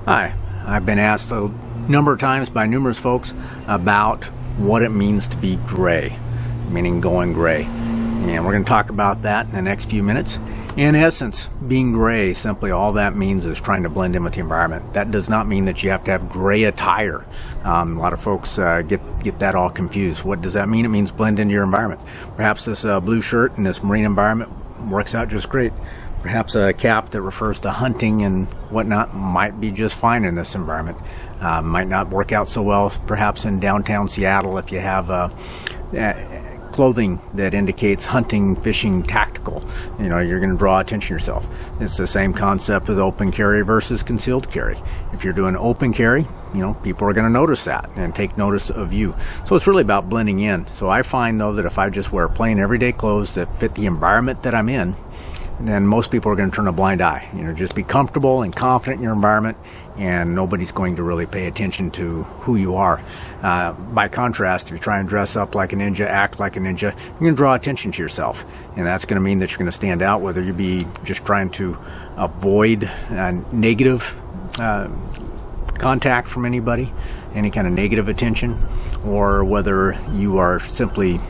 Hi, I've been asked a number of times by numerous folks about what it means to be gray, meaning going gray. And we're going to talk about that in the next few minutes. In essence, being gray, simply all that means is trying to blend in with the environment. That does not mean that you have to have gray attire. A lot of folks get that all confused. What does that mean? It means blend into your environment. Perhaps this blue shirt in this marine environment works out just great. Perhaps a cap that refers to hunting and whatnot might be just fine in this environment. Might not work out so well perhaps in downtown Seattle if you have clothing that indicates hunting, fishing, tactical. You're going to draw attention to yourself. It's the same concept with open carry versus concealed carry. If you're doing open carry, people are going to notice that and take notice of you. So it's really about blending in. So I find, though, that if I just wear plain everyday clothes that fit the environment that I'm in, then most people are going to turn a blind eye. Just be comfortable and confident in your environment, and nobody's going to really pay attention to who you are. By contrast, if you try and dress up like a ninja, act like a ninja, you're going to draw attention to yourself, and that's going to mean that you're going to stand out, whether you be just trying to avoid negative contact from anybody, any kind of negative attention, or whether you are simply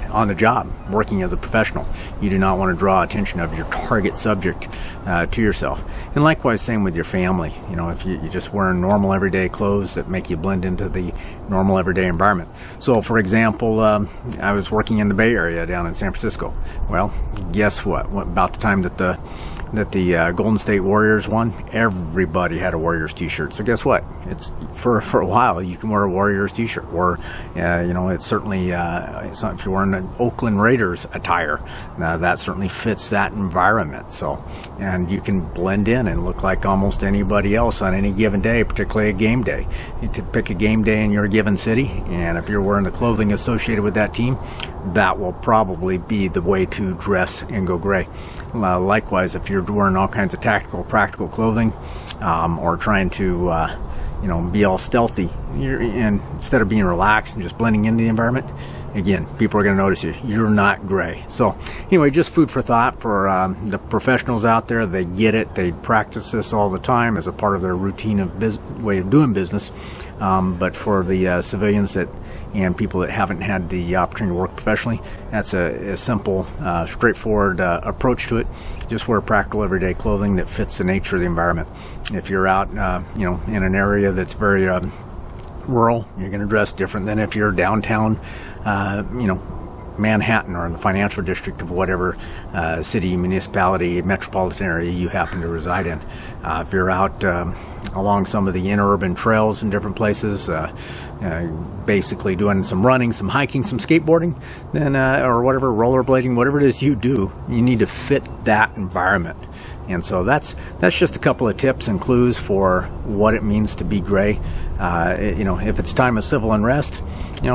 on the job, working as a professional. You do not want to draw attention of your target subject to yourself. And likewise, same with your family. If you just wear normal everyday clothes that make you blend into the normal everyday environment. So, for example, I was working in the Bay Area down in San Francisco. Well, guess what? About the time that the Golden State Warriors won, everybody had a Warriors t-shirt. So guess what? It's for a while you can wear a Warriors t-shirt, or it's certainly if you're wearing an Oakland Raiders attire, that certainly fits that environment. So, and you can blend in and look like almost anybody else on any given day, particularly a game day. You could pick a game day in your given city, and if you're wearing the clothing associated with that team, that will probably be the way to dress and go gray. Likewise, if you're wearing all kinds of tactical, practical clothing, or trying to, be all stealthy, and instead of being relaxed and just blending into the environment, again, people are going to notice you. You're not gray. So anyway, just food for thought for the professionals out there. They get it. They practice this all the time as a part of their routine of way of doing business. But for the civilians and people that haven't had the opportunity to work professionally, that's a simple, straightforward approach to it. Just wear practical everyday clothing that fits the nature of the environment. If you're out, in an area that's very rural, you're going to dress different than if you're downtown, Manhattan, or in the financial district of whatever city, municipality, metropolitan area you happen to reside in. If you're out along some of the interurban trails in different places, basically doing some running, some hiking, some skateboarding, then or whatever, rollerblading, whatever it is you do, you need to fit that environment. And so that's just a couple of tips and clues for what it means to be gray. If it's time of civil unrest,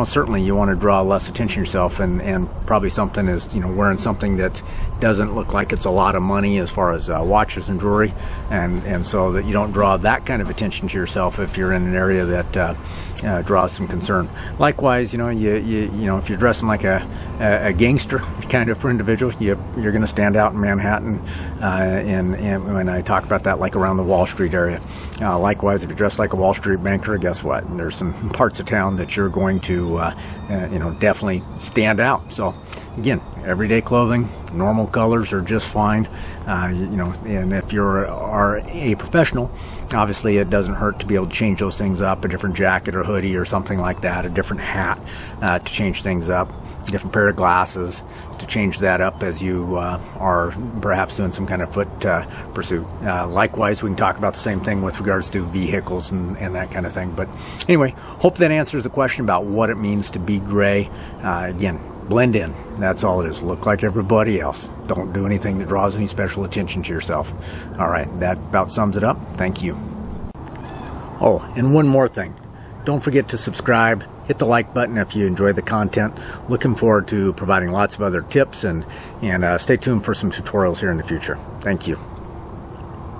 certainly you want to draw less attention to yourself, and probably something is, wearing something that doesn't look like it's a lot of money as far as watches and jewelry, and so that you don't draw that kind of attention to yourself if you're in an area that draws some concern. Likewise, if you're dressing like a gangster kind of individual, you're going to stand out in Manhattan, and when I talk about that, like around the Wall Street area. Likewise, if you're dressed like a Wall Street banker, guess what? There's some parts of town that you're going to, definitely stand out. So, again, everyday clothing, normal colors are just fine. And if are a professional, obviously it doesn't hurt to be able to change those things up, a different jacket or hoodie or something like that, a different hat to change things up, a different pair of glasses to change that up as you are perhaps doing some kind of foot pursuit. Likewise, we can talk about the same thing with regards to vehicles and that kind of thing. But anyway, hope that answers the question about what it means to be gray. Again, blend in. That's all it is. Look like everybody else. Don't do anything that draws any special attention to yourself. All right, that about sums it up. Thank you. Oh, and one more thing. Don't forget to subscribe. Hit the like button if you enjoy the content. Looking forward to providing lots of other tips, and stay tuned for some tutorials here in the future. Thank you.